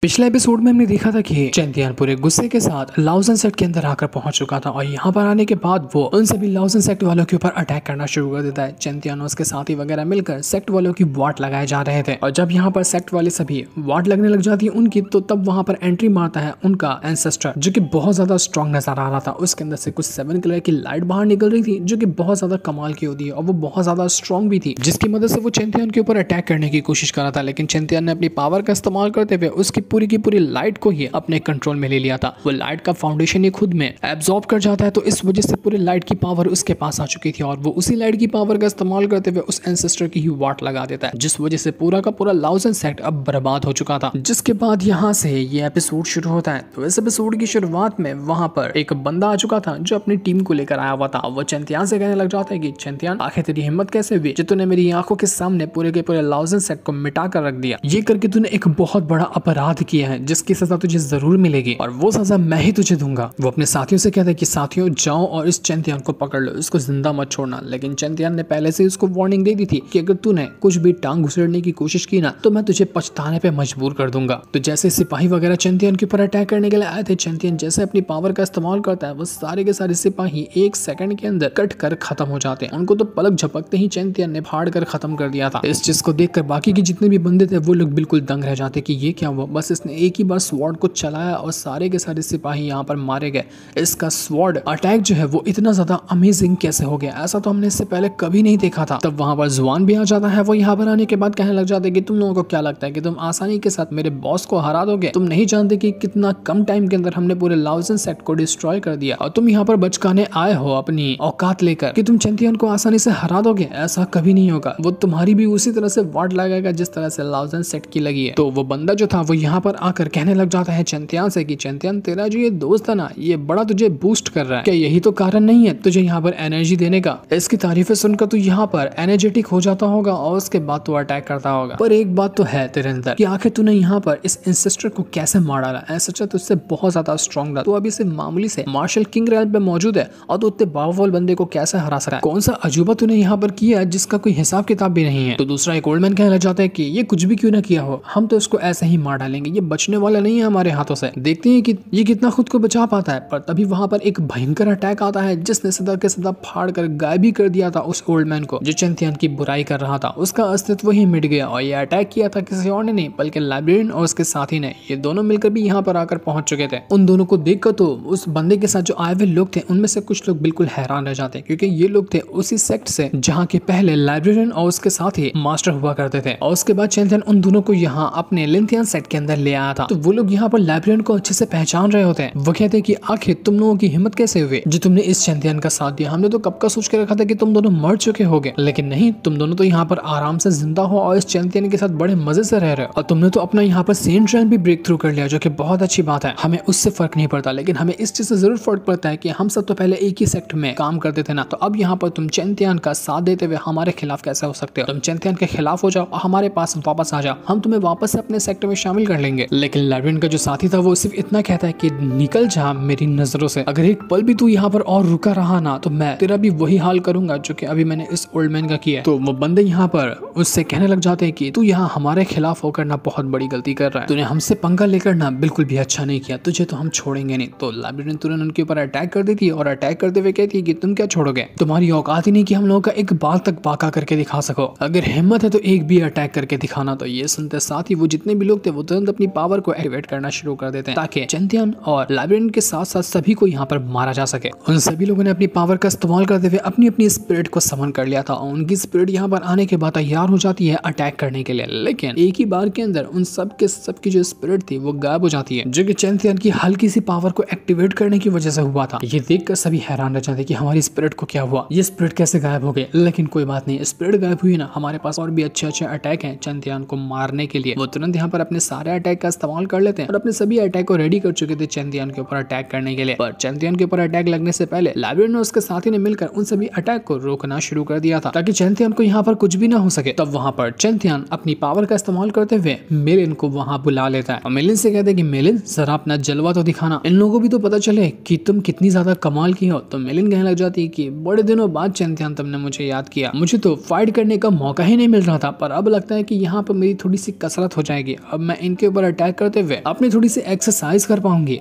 पिछले एपिसोड में हमने देखा था कि चैंतियन पूरे गुस्से के साथ लाउजन सेक्ट के अंदर आकर पहुंच चुका था और यहाँ पर आने के बाद वो उन सभी लाउजन सेक्ट वालों के ऊपर अटैक करना शुरू कर देता है। चैंतियन और उसके साथी वगैरह मिलकर सेक्ट वालों की वाट लगाए जा रहे थे और जब यहाँ पर सेक्ट वाले सभी वाट लगने लग जाती है उनकी, तो तब वहाँ पर एंट्री मारता है उनका एंसेस्टर जो कि बहुत ज्यादा स्ट्रॉन्ग नजर आ रहा था। उसके अंदर से कुछ 7 कलर की लाइट बाहर निकल रही थी जो कि बहुत ज्यादा कमाल की होती है और वो बहुत ज्यादा स्ट्रॉन्ग भी थी, जिसकी मदद से वो चैंतियन के ऊपर अटैक करने की कोशिश कर रहा था। लेकिन चैंतियन ने अपनी पावर का इस्तेमाल करते हुए उसकी पूरी की पूरी लाइट को ही अपने कंट्रोल में ले लिया था। वो लाइट का फाउंडेशन ही खुद में एब्जॉर्ब कर जाता है, तो इस वजह से पूरी लाइट की पावर उसके पास आ चुकी थी और वो उसी लाइट की पावर का इस्तेमाल करते हुए उस एंसेस्टर की ही वाट लगा देता है, जिस वजह से पूरा का पूरा लाउजन सेक्ट अब बर्बाद हो चुका था। जिसके बाद यहाँ से ये एपिसोड शुरू होता है। तो इस एपिसोड की शुरुआत में वहां पर एक बंदा आ चुका था जो अपनी टीम को लेकर आया हुआ था। वो चैंतियन से कहने लग जाता है कि चैंतियन, आखिर तेरी हिम्मत कैसे हुई जो तूने मेरी आंखों के सामने पूरे के पूरे लाउजन सेक्ट को मिटा कर रख दिया। ये करके तूने एक बहुत बड़ा अपराध किया है जिसकी सजा तुझे जरूर मिलेगी और वो सजा मैं ही तुझे दूंगा। वो अपने साथियों से कहता है कि साथियों जाओ और इस चैंतियन को पकड़ लो, इसको जिंदा मत छोड़ना। लेकिन चैंतियन ने पहले से उसको वार्निंग दे दी थी कि अगर तूने कुछ भी टांग घुसेड़ने की कोशिश की ना तो मैं तुझे पछताने पे मजबूर कर दूंगा। तो जैसे सिपाही वगैरह चैंतियन के ऊपर अटैक करने के लिए आए थे, चैंतियन जैसे अपनी पावर का इस्तेमाल करता है वो सारे के सारे सिपाही 1 सेकंड के अंदर कट कर खत्म हो जाते हैं। उनको तो पलक झपकते ही चैंतियन ने फाड़ कर खत्म कर दिया था। इस चीज को देखकर बाकी के जितने भी बंदे थे वो लोग बिल्कुल दंग रह जाते कि ये क्या हुआ। बस इसने एक ही बार स्वॉर्ड को चलाया और सारे के सारे सिपाही यहाँ पर मारे गए। इसका स्वॉर्ड अटैक जो है वो इतना ज्यादा अमेजिंग कैसे हो गया, ऐसा तो हमने इससे पहले कभी नहीं देखा था। तब वहां पर जुआन भी आ जाता है। वो यहाँ पर आने के बाद कहने लग जाते कि तुम लोगों को क्या लगता है कि तुम आसानी के साथ मेरे बॉस को हरा दोगे? तुम नहीं जानते कि कितना कम टाइम के अंदर हमने पूरे लाउजन सेक्ट को डिस्ट्रॉय कर दिया और तुम यहाँ पर बचकाने आए हो अपनी औकात लेकर कि तुम चैंतियन को आसानी से हरा दोगे। ऐसा कभी नहीं होगा। वो तुम्हारी भी उसी तरह से वाट लगाएगा जिस तरह से लाउजन सेक्ट की लगी है। तो वो बंदा जो था वो यहाँ पर आकर कहने लग जाता है चैंतियन से कि चैंतियन, तेरा जो ये दोस्त है ना ये बड़ा तुझे बूस्ट कर रहा है, क्या यही तो कारण नहीं है तुझे यहाँ पर एनर्जी देने का? इसकी तारीफें सुनकर तू यहाँ पर एनर्जेटिक हो जाता होगा और उसके बाद तू अटैक करता होगा। पर एक बात तो है तेरे अंदर कि आखिर तूने यहाँ पर इस एंसेस्टर को कैसे मार डाला? एंसेस्टर तुझसे बहुत ज्यादा स्ट्रॉन्ग था, तो अभी से मामूली से मार्शल किंग रैंक पे मौजूद है और तू इतने पावरफुल बंदे को कैसे हरा सकता है? कौन सा अजूबा तूने यहाँ पर किया है जिसका कोई हिसाब किताब भी नहीं है? तो दूसरा एक ओल्ड मैन कहने लग जाता है कि ये कुछ भी क्यों ना किया हो, हम तो इसको ऐसे ही मार डालेंगे, ये बचने वाला नहीं है हमारे हाथों से। देखते हैं कि ये कितना खुद को बचा पाता है। पर तभी वहां पर एक भयंकर अटैक आता है जिसने सदा के सदा फाड़ कर गायब भी कर दिया था उस ओल्ड मैन को जो चैंतियन की बुराई कर रहा था। उसका अस्तित्व ही मिट गया और ये अटैक किया था किसी और ने नहीं बल्कि लाइब्रेरियन और उसके साथी ने। ये दोनों मिलकर भी यहाँ पर आकर पहुंच चुके थे। उन दोनों को देखकर तो उस बंदे के साथ जो आए हुए लोग थे उनमें से कुछ लोग बिल्कुल हैरान रह जाते क्योंकि ये लोग थे उसी सेक्ट से जहाँ के पहले लाइब्रेरियन और उसके साथी मास्टर हुआ करते थे। और उसके बाद चैंतियन उन दोनों को यहाँ अपने लिंथियन सेक्ट के अंदर ले आया था। तो वो लोग यहाँ पर लाइब्रेरियन को अच्छे से पहचान रहे होते हैं। वो कहते हैं कि आखिर तुम लोगों की हिम्मत कैसे हुई जो तुमने इस चैंतियन का साथ दिया? हमने तो कब का सोच के रखा था कि तुम दोनों मर चुके होगे, लेकिन नहीं, तुम दोनों तो यहाँ पर आराम से जिंदा हो और इस चैंतियन के साथ बड़े मजे से रह रहे हो और तुमने तो अपना यहाँ पर सेंट ट्रेन भी ब्रेक थ्रू कर लिया जो कि बहुत अच्छी बात है। हमें उससे फर्क नहीं पड़ता, लेकिन हमें इस चीज से जरूर फर्क पड़ता है कि हम सब तो पहले एक ही सेक्ट में काम करते थे ना, तो अब यहाँ पर तुम चैंतियन का साथ देते हुए हमारे खिलाफ कैसे हो सकते हो? तुम चैंतियन के खिलाफ हो जाओ और हमारे पास वापस आ जाओ, हम तुम्हें वापस से अपने सेक्टर में शामिल कर लेंगे। लेकिन लाइब्रेरियन का जो साथी था वो सिर्फ इतना कहता है कि निकल जा मेरी नजरों से, अगर एक पल भी तू यहाँ पर और रुका रहा ना तो मैं तेरा भी वही हाल करूंगा जो कि अभी मैंने इस ओल्ड मैन का किया। तो वो बंदे यहाँ पर उससे कहने लग जाते हैं कि तू यहाँ हमारे खिलाफ होकर ना बहुत बड़ी गलती कर रहा है, तूने हमसे पंगा लेकर ना बिल्कुल भी अच्छा नहीं किया, तुझे तो हम छोड़ेंगे नहीं। तो लाइब्रेरियन तुरंत उनके ऊपर अटैक कर देती है और अटैक करते हुए कहती है कि तुम क्या छोड़ोगे? तुम्हारी औकात ही नहीं कि हम लोगों का एक बाल तक बाका करके दिखा सको, अगर हिम्मत है तो एक भी अटैक करके दिखाना। तो ये सुनते साथ ही वो जितने भी लोग थे वो तुरंत अपनी पावर को एक्टिवेट करना शुरू कर देते हैं ताकि चैंतियन और लाइब्रेरियन के साथ साथ सभी को यहाँ पर मारा जा सके। उन सभी लोगों ने अपनी पावर का इस्तेमाल करते हुए अपनी अपनी स्पिरिट को समन कर लिया था और उनकी स्पिरिट यहाँ पर आने के बाद तैयार हो जाती है अटैक करने के लिए। लेकिन एक ही बार के अंदर उन सबकी जो स्पिरिट थी वो गायब हो जाती है जो कि चैंतियन की हल्की सी पावर को एक्टिवेट करने की वजह से हुआ था। ये देखकर सभी हैरान रह जाते कि हमारी स्पिरिट को क्या हुआ, ये स्पिरिट कैसे गायब हो गए? लेकिन कोई बात नहीं, स्पिरिट गायब हुई ना, हमारे पास और भी अच्छे अच्छे अटैक हैं चैंतियन को मारने के लिए। वो तुरंत यहाँ पर अपने सारे अटैक का इस्तेमाल कर लेते हैं और अपने सभी अटैक को रेडी कर चुके थे चैंतियन के ऊपर अटैक करने के लिए। पर चैंतियन के ऊपर अटैक लगने से पहले लाइब्रेरियन और उसके साथी ने मिलकर उन सभी अटैक को रोकना शुरू कर दिया था ताकि चैंतियन को यहाँ पर कुछ भी ना हो सके। तब वहाँ पर चैंतियन अपनी पावर का इस्तेमाल करते हुए मेलिन को वहाँ बुला लेता है और मेलिन से कहते हैं कि मेलिन जरा अपना जलवा तो दिखाना, इन लोगों को भी तो पता चले कि तुम कितनी ज्यादा कमाल की हो। तो मेलिन कहने लग जाती है कि बड़े दिनों बाद चैंतियन तुमने मुझे याद किया, मुझे तो फाइट करने का मौका ही नहीं मिल रहा था, पर अब लगता है कि यहाँ पर मेरी थोड़ी सी कसरत हो जाएगी, अब मैं इनके ऊपर अटैक करते हुए अपनी थोड़ी सी एक्सरसाइज कर पाऊंगी।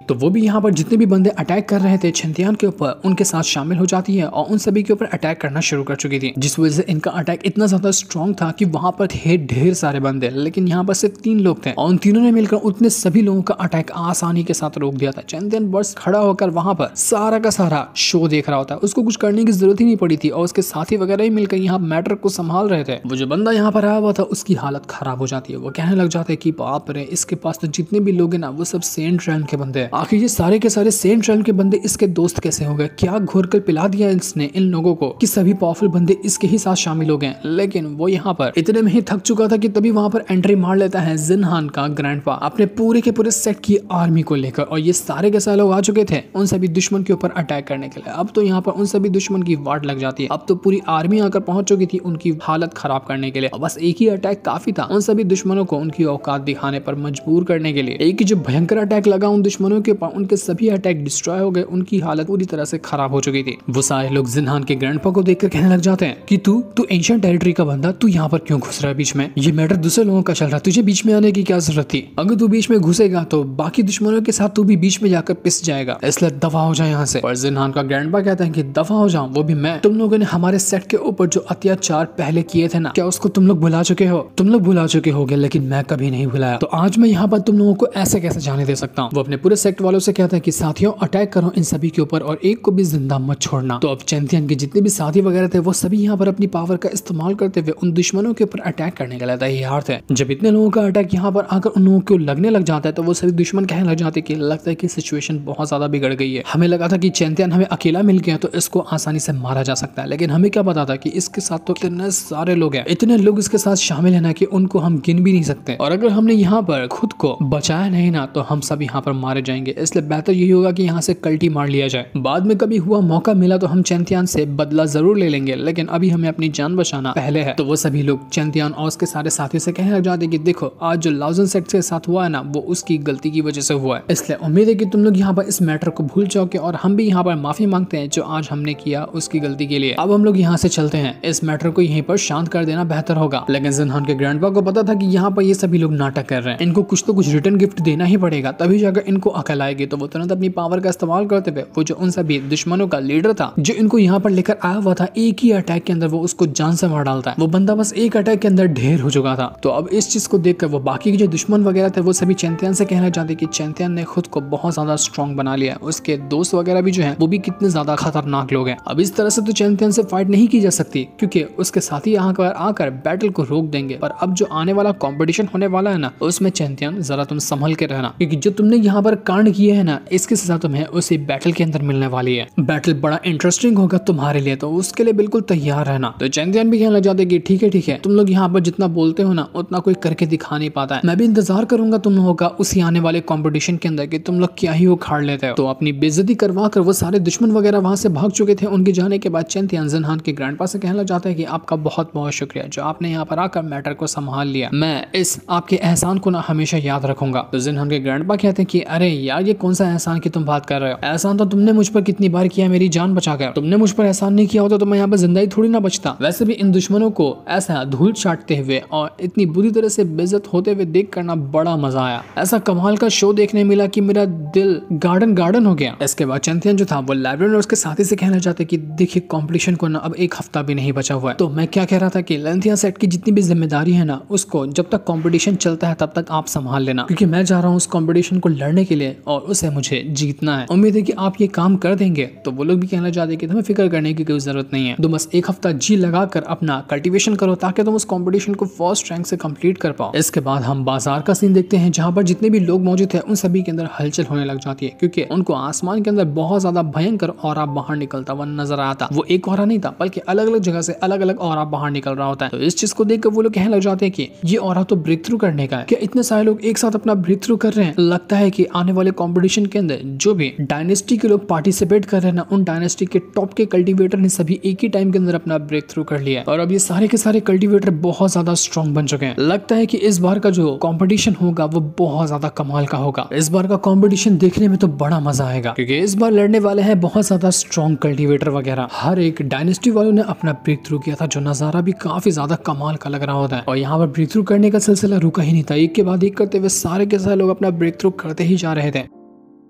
तो वो भी यहाँ पर जितने भी बंदे अटैक कर रहे थे चैंतियन के ऊपर उनके साथ शामिल हो जाती है और उन सभी के ऊपर अटैक करना शुरू कर चुकी थी, जिस वजह से इनका अटैक इतना ज्यादा स्ट्रॉन्ग था कि वहां पर थे ढेर सारे बंदे, लेकिन यहाँ पर सिर्फ 3 लोग थे और उन तीनों ने मिलकर उतने सभी लोगों का अटैक आसानी के साथ रोक दिया था। चैंतियन बस खड़ा होकर वहां पर सारा का सारा शो देख रहा होता है, उसको कुछ करने की जरूरत ही नहीं पड़ी थी और उसके साथी वगैरह ही मिलकर यहाँ मैटर को संभाल रहे थे। वो जो बंदा यहाँ पर आया हुआ था उसकी हालत खराब हो जाती है, वो कहने लग जाते हैं कि बाप रे, इसके पास तो जितने भी लोग हैं ना वो सब सेंट रैन के बंदे हैं, आखिर ये सारे के सारे सेंट रैन के बंदे इसके दोस्त कैसे हो गए? क्या घोर कर पिला दिया इसने इन लोगों को कि सभी पावरफुल बंदे इसके ही साथ शामिल हो गए? लेकिन वो यहाँ पर इतने में ही थक चुका था कि तभी वहां पर एंट्री मार लेता है जिनहान का ग्रैंडपा अपने पूरे के पूरे सेट की आर्मी को लेकर, और ये सारे के सारे लोग आ चुके थे उन सभी दुश्मन के ऊपर अटैक करने के लिए। अब तो यहाँ पर उन सभी दुश्मन की वाट लग जाती है, अब तो पूरी आर्मी आकर पहुंच चुकी थी उनकी हालत खराब करने के लिए। बस एक ही अटैक काफी था उन सभी दुश्मनों को उनकी औकात दिखाने पर मजबूर करने के लिए। एक ही जो भयंकर अटैक लगा उन दुश्मनों के ऊपर, उनके सभी अटैक डिस्ट्रॉय हो गए, उनकी हालत पूरी तरह से खराब हो चुकी थी। वो सारे लोग जिनहान के ग्रैंडपा को देखकर कहने लग जाते हैं कि तू एंशिएंट टेरिटरी का बंदा, तू यहाँ पर क्यों घुस रहा है बीच में? ये मैटर दूसरे लोगों का चल रहा है, तुझे बीच में आने की क्या जरूरत थी? अगर तू बीच में घुसेगा तो बाकी दुश्मनों के साथ तू भी बीच में जाकर पिस जाएगा, इसलिए दफा हो जाए यहाँ से। पर जिनहान का ग्रैंडपा कहता है कि दफा हो जाऊं, वो भी मैं? तुम लोगों ने हमारे सेट के ऊपर जो अत्याचार पहले किए थे ना, क्या उसको तुम लोग भुला चुके हो? तुम लोग भुला चुके होगे, लेकिन मैं कभी नहीं भुलाया। तो आज मैं यहाँ पर तुम लोगों को ऐसे कैसे जाने दे सकता हूँ? वो अपने पूरे सेट वालों से कहता है कि साथियों अटैक करो इन सभी के ऊपर और एक को भी जिंदा मत छोड़ना। तो अब चैंतियन के जितने भी साथी वगैरह थे वो सभी यहाँ पर अपनी पावर का इस्तेमाल करते हुए उन दुश्मनों के ऊपर अटैक करने के लिए तैयार थे। जब इतने लोगों का अटैक यहाँ पर आकर उन लोगों को लगने लग जाता है तो वो सभी दुश्मन कहने लग जाते कि लगता है कि सिचुएशन बहुत ज्यादा बिगड़ गई है, हमें लगा था कि चैंतियन हमें अकेला मिल गया तो इसको आसानी से मारा जा सकता है, लेकिन हमें क्या पता था कि इसके साथ तो इतने सारे लोग हैं, इतने लोग इसके साथ शामिल है ना कि उनको हम गिन भी नहीं सकते, और अगर हमने यहाँ पर खुद को बचाया नहीं ना तो हम सब यहाँ पर मारे जाएंगे, इसलिए बेहतर यही होगा कि यहाँ से कल्टी मार लिया जाए। बाद में कभी हुआ मौका मिला तो हम चैंतियन से बदला जरूर ले लेंगे, लेकिन अभी हमें अपनी जान बचाना पहले है। तो वो सभी लोग चैंतियन और उसके सारे साथियों से कहने लग जाते कि देखो आज जो लाउज़न सेक्ट के साथ हुआ है ना वो उसकी गलती की वजह से हुआ है, इसलिए उम्मीद है कि तुम लोग यहाँ पर इस मैटर को भूल जाओगे और हम भी यहाँ पर माफी मांगते हैं जो आज हमने किया उसकी गलती के लिए। अब हम लोग यहाँ से चलते हैं, इस मैटर को यहीं पर शांत कर देना बेहतर होगा। लेकिन जिनहान के ग्रैंडपा को पता था कि यहाँ पर ये सभी लोग नाटक कर रहे हैं, इनको कुछ तो कुछ रिटर्न गिफ्ट देना ही पड़ेगा तभी जाकर इनको अकल आएगी। तो वो तुरंत अपनी पावर का इस्तेमाल करते हुए वो जो उन सभी दुश्मनों का लीडर था जो इनको यहाँ पर लेकर आया हुआ था, एक ही अटैक के अंदर वो उसको जान से मार डालता है। वो बंदा बस एक अटैक के अंदर ढेर हो चुका था। तो अब इस चीज को देखकर वो बाकी के जो दुश्मन वगैरह थे वो सभी चैंतियन से कहना चाहते कि चैंतियन ने खुद को बहुत ज्यादा स्ट्रॉन्ग बना लिया है, उसके दोस्त वगैरह भी जो है वो भी कितने ज्यादा खतरनाक लोग हैं। अब इस तरह से तो चैंतियन से फाइट नहीं की जा सकती क्योंकि उसके साथी यहाँ पर आकर बैटल को रोक देंगे। पर अब जो आने वाला कॉम्पिटिशन होने वाला है ना उसमें चैंतियन जरा तुम संभल के रहना, क्योंकि जो तुमने यहाँ पर कांड किए है ना इसके सजा तुम्हें उसी बैटल के अंदर मिलने वाली है। बैटल बड़ा इंटरेस्टिंग होगा तुम्हारे लिए, तो उसके लिए बिल्कुल तैयार रहना। तो चैंतियन भी कहने लग जाते कि ठीक है तुम लोग यहाँ पर जितना बोलते हो ना उतना कोई करके दिखा नहीं पाता है, मैं भी इंतजार करूंगा तुम लोगों का उसी आने वाले कंपटीशन के अंदर कि तुम लोग क्या ही उखाड़ लेते हो। तो अपनी बेइज्जती करवा कर वो सारे दुश्मन वगैरह वहां से भाग चुके थे। उनके जाने के बाद चैंतियन जिनहान के ग्रैंडपा से कहने लग जाता है कि आपका बहुत बहुत शुक्रिया जो आपने यहाँ पर आकर मैटर को संभाल लिया, मैं इस आपके एहसान को ना हमेशा याद रखूंगा। तो जिनहान के ग्रैंडपा कहते हैं कि अरे यार ये कौन सा एहसान की तुम बात कर रहे हो, एहसान तो तुमने मुझ पर कितनी बार किया मेरी जान बचा कर, तुमने मुझ पर एहसान नहीं किया होता तो मैं यहाँ पर जिंदा ही थोड़ी ना बचता। वैसे भी इन दुश्मनों को ऐसा धूल चाटते हुए और इतनी बुरी तरह से बेइज्जत होते हुए देख करना बड़ा मजा आया, ऐसा कमाल का शो देखने मिला कि मेरा दिल गार्डन हो गया। इसके बाद चैंतियन जो था वो लाइब्रेरी और उसके साथी से कहना चाहते कि देखिए कंपटीशन को ना अब एक हफ्ता भी नहीं बचा हुआ है, तो मैं क्या कह रहा था कि लेंथिया सेट की जितनी भी जिम्मेदारी है ना उसको जब तक कंपटीशन चलता है तब तक आप संभाल लेना, क्योंकि मैं जा रहा हूँ उस कंपटीशन को लड़ने के लिए और उसे मुझे जीतना है। उम्मीद है कि आप ये काम कर देंगे। तो वो लोग भी कहना चाहते कि तुम्हें फिक्र करने की कोई जरूरत नहीं है, तुम बस एक हफ्ता जी लगाकर अपना कल्टीवेशन करो ताकि तुम उस कंपटीशन को फर्स्ट रैंक से कंप्लीट कर पाओ। इसके बाद हम बाजार का सीन देखते हैं जहाँ पर जितने भी लोग मौजूद हैं उन सभी के अंदर हलचल होने लग जाती है, क्योंकि उनको आसमान के अंदर बहुत ज्यादा भयंकर ऑरा बाहर निकलता हुआ नजर आता। वो एक ऑरा नहीं था बल्कि अलग अलग जगह से अलग अलग ऑरा बाहर निकल रहा होता है। तो इस चीज को देखकर वो लोग कहने लग जाते हैं कि ये ऑरा तो ब्रेक थ्रू करने का है, क्या इतने सारे लोग एक साथ अपना ब्रेक थ्रू कर रहे हैं, लगता है कि आने वाले कंपटीशन के अंदर जो भी डायनेस्टी के लोग पार्टिसिपेट कर रहे हैं ना, उन डायनेस्टी के टॉप के कल्टीवेटर ने सभी एक ही टाइम के अंदर अपना ब्रेक थ्रू कर लिया और अब ये सारे के सारे कल्टीवेटर बहुत ज्यादा स्ट्रॉन्ग बन चुके हैं। लगता है कि इस बार का जो कंपटीशन होगा वो बहुत ज्यादा कमाल का होगा। इस बार का कंपटीशन देखने में तो बड़ा मजा आएगा क्योंकि इस बार लड़ने वाले हैं बहुत ज्यादा स्ट्रॉन्ग कल्टीवेटर वगैरह। हर एक डायनेस्टी वालों ने अपना ब्रेक थ्रू किया था जो नजारा भी काफी ज्यादा कमाल का लग रहा होता है और यहाँ पर ब्रेक थ्रू करने का सिलसिला रुका ही नहीं था। एक के बाद एक करते हुए सारे के सारे लोग अपना ब्रेक थ्रू करते ही जा रहे थे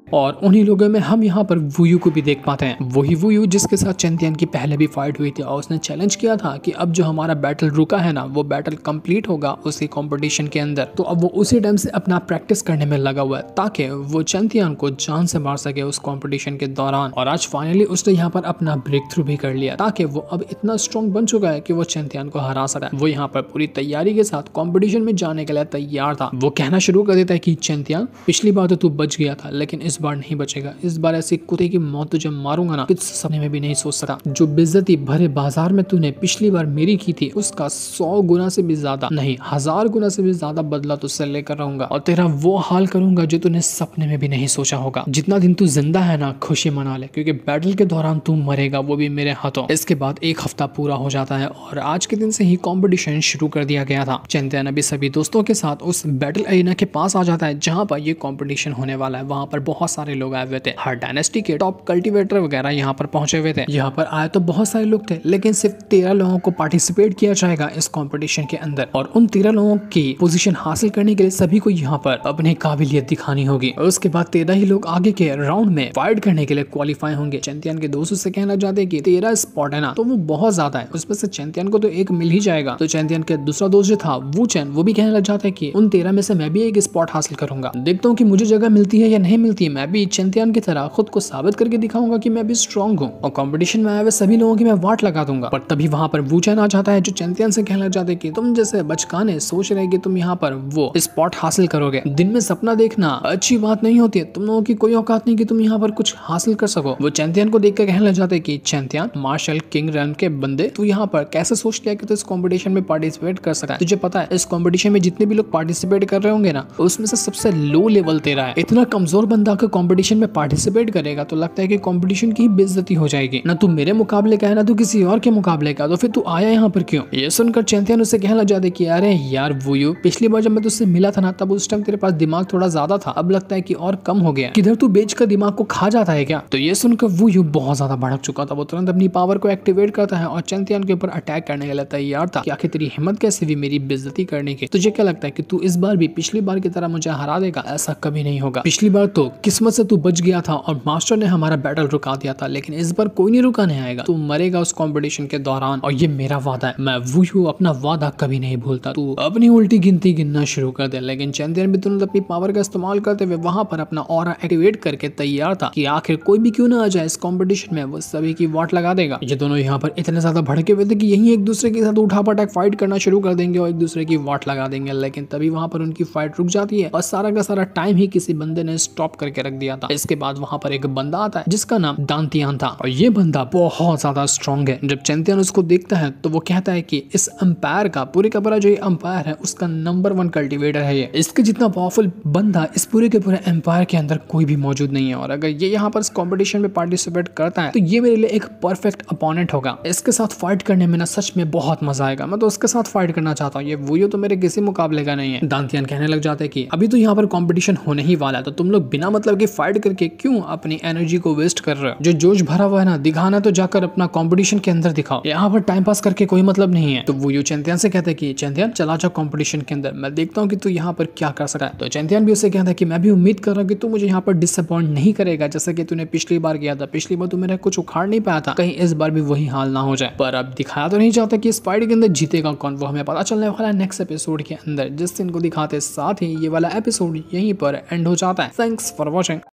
और उन्हीं लोगों में हम यहाँ पर वुयू को भी देख पाते हैं। वही वुयू जिसके साथ चैंपियन की पहले भी फाइट हुई थी और उसने चैलेंज किया था कि अब जो हमारा बैटल रुका है ना वो बैटल कंप्लीट होगा उसी कंपटीशन के अंदर। तो अब वो उसी टाइम से अपना प्रैक्टिस करने में लगा हुआ है ताकि वो चैंपियन को जान से मार सके उस कंपटीशन के दौरान। और आज फाइनली उसने यहाँ पर अपना ब्रेक थ्रू भी कर लिया ताकि वो अब इतना स्ट्रॉन्ग बन चुका है कि वो चैंपियन को हरा सका। वो यहाँ पर पूरी तैयारी के साथ कॉम्पिटिशन में जाने के लिए तैयार था। वो कहना शुरू कर देता है कि चैंपियन पिछली बार तो तू बच गया था लेकिन इस बार नहीं बचेगा। इस बार ऐसी कुत्ते की मौत तुझे मारूंगा ना कि सपने में भी नहीं सोच सका। जो बेइज्जती भरे बाजार में तूने पिछली बार मेरी की थी उसका 100 गुना से भी ज्यादा नहीं 1000 गुना से भी ज्यादा बदला तुझसे लेकर रहूंगा और तेरा वो हाल करूंगा जो तूने सपने में भी नहीं सोचा होगा। जितना दिन तू जिंदा है ना खुशी मना ले क्योंकि बैटल के दौरान तू मरेगा वो भी मेरे हाथों। इसके बाद एक हफ्ता पूरा हो जाता है और आज के दिन से ही कॉम्पिटिशन शुरू कर दिया गया था। चैंपियन अभी सभी दोस्तों के साथ उस बैटल एरिना के पास आ जाता है जहाँ पर ये कॉम्पिटिशन होने वाला है। वहाँ पर बहुत सारे लोग आए हुए थे। हर डायनेस्टी के टॉप कल्टीवेटर वगैरह यहाँ पर पहुंचे हुए थे। यहाँ पर आए तो बहुत सारे लोग थे लेकिन सिर्फ 13 लोगों को पार्टिसिपेट किया जाएगा इस कंपटीशन के अंदर और उन 13 लोगों की पोजीशन हासिल करने के लिए सभी को यहाँ पर अपनी काबिलियत दिखानी होगी और उसके बाद 13 ही लोग आगे के राउंड में फाइट करने के लिए क्वालिफाई होंगे। चैंपियन के दोस्त उससे कहना चाहते हैं कि 13 स्पॉट है ना तो वो बहुत ज्यादा है, उसमें से चैंपियन को तो एक मिल ही जाएगा। तो चैंपियन के दूसरा दोस्त जो था वो चैन वो भी कहने लग जाता है कि उन 13 में से मैं भी एक स्पॉट हासिल करूंगा, देखता हूँ कि मुझे जगह मिलती है या नहीं मिलती है। मैं भी चैंपियन की तरह खुद को साबित करके दिखाऊंगा कि मैं भी स्ट्रॉन्ग हूँ और कंपटीशन में आए हुए सभी लोगों की मैं वाट लगा दूंगा। पर तभी वहां पर वूचैन आ जाता है जो चैंपियन से कहना चाहते हैं कि तुम जैसे बचकाने सोच रहे कि तुम यहाँ पर वो स्पॉट हासिल करोगे। दिन में सपना देखना अच्छी बात नहीं होती है, तुम लोगों की कोई औकात नहीं कि तुम यहाँ पर कुछ हासिल कर सको। वो चैंपियन को देख कर कहने लग जाते हैं कि चैंपियन मार्शल किंग रन के बंदे तू यहाँ पर कैसे सोच लिया कि तू इस कॉम्पिटिशन में पार्टिसिपेट कर सकता है। तुझे पता है इस कॉम्पिटिशन में जितने भी लोग पार्टिसिपेट कर रहे होंगे ना उसमें से सबसे लो लेवल तेरा है। इतना कमजोर बंदा अगर कॉम्पिटिशन में पार्टिसिपेट करेगा तो लगता है कि कंपटीशन की बेइज्जती हो जाएगी। ना तू मेरे मुकाबले का है ना तू किसी और के मुकाबले का, तो फिर तू आया यहाँ पर क्यों। ये सुनकर चैंपियन उससे कहने लग जाते कि अरे यार वुयू पिछली बार जब मैं तुझसे मिला था ना तब उस टाइम तेरे पास दिमाग थोड़ा ज्यादा था, अब लगता है कि और कम हो गया। किधर तू बेच कर दिमाग को खा जाता है क्या। तो ये सुनकर वुयू बहुत ज्यादा भड़क चुका था। वो तुरंत अपनी पावर को एक्टिवेट करता है और चैंपियन के ऊपर अटैक करने के लिए तैयार था कि आखिर तेरी हिम्मत कैसे हुई मेरी बेइज्जती करने की। तुझे क्या लगता है कि तू इस बार भी पिछली बार की तरह मुझे हरा देगा। ऐसा कभी नहीं होगा। पिछली बार तो किस्मत से तू बच गया था और मास्टर ने हमारा बैटल रुका दिया था, लेकिन इस बार कोई नहीं रुकाने आएगा। तू मरेगा उस कंपटीशन के दौरान और ये मेरा वादा है। मैं वुयू अपना वादा कभी नहीं भूलता। तू अपनी उल्टी गिनती गिनना शुरू कर दे। लेकिन चैंपियन भी तुरंत अपनी पावर का इस्तेमाल करते हुए वहां पर अपना ऑरा एक्टिवेट करके तैयार था कि आखिर कोई भी क्यों ना आ जाए इस कंपटीशन में, वो सभी की वाट लगा देगा। ये दोनों यहाँ पर इतने ज्यादा भड़के हुए थे कि यही एक दूसरे के साथ उठापटक फाइट करना शुरू कर देंगे और एक दूसरे की वाट लगा देंगे। लेकिन तभी वहां पर उनकी फाइट रुक जाती है और सारा का सारा टाइम ही किसी बंदे ने स्टॉप करके रख दिया था। इसके बाद वहां पर एक बंदा आता है जिसका नाम दांतियान था और ये बंदा बहुत ज्यादा स्ट्रॉन्ग है। जब चैंपियन उसको देखता है तो वो कहता है कि इस अंपायर का पूरे का पूरा जो ये अंपायर है उसका नंबर 1 कल्टीवेटर है ये। इसके जितना पावरफुल बंदा इस पूरे के पूरे एम्पायर के अंदर कोई भी मौजूद नहीं है और अगर ये यहाँ पर इस कॉम्पिटिशन में पार्टिसिपेट करता है तो ये मेरे लिए एक परफेक्ट अपोनेंट होगा। इसके साथ फाइट करने में ना सच में बहुत मजा आएगा। मैं तो उसके साथ फाइट करना चाहता हूँ। ये वुयू तो मेरे किसी मुकाबले का नहीं है। दांतियान कहने लग जाते हैं कि अभी तो यहाँ पर कॉम्पिटिशन होने ही वाला है तो तुम लोग बिना मतलब की फाइट करके क्यों अपनी एनर्जी को वेस्ट कर रहे हो। जो जोश भरा हुआ है ना दिखाना तो जाकर अपना कंपटीशन के अंदर दिखाओ। यहाँ पर टाइम पास करके कोई मतलब नहीं है। तो वो यू चैंपियन से कहते हैं कि चैंपियन चला जाओ कंपटीशन के अंदर, मैं देखता हूँ कि तू यहाँ पर क्या कर सकता है। तो चैंपियन भी उससे कहता है कि मैं भी उम्मीद कर रहा हूँ कि तू मुझे यहाँ पर डिसअपॉइंट नहीं करेगा जैसे कि तूने पिछली बार किया था। पिछली बार तू मेरा कुछ उखाड़ नहीं पाया था, कहीं इस बार भी वही हाल ना हो जाए। पर अब दिखाया तो नहीं चाहता कि इस फाइट के अंदर जीतेगा कौन, वो हमें पता चलने वाला है नेक्स्ट एपिसोड के अंदर, जिस दिन को दिखाते साथ ही ये वाला एपिसोड यहीं पर एंड हो जाता है। Thanks for watching.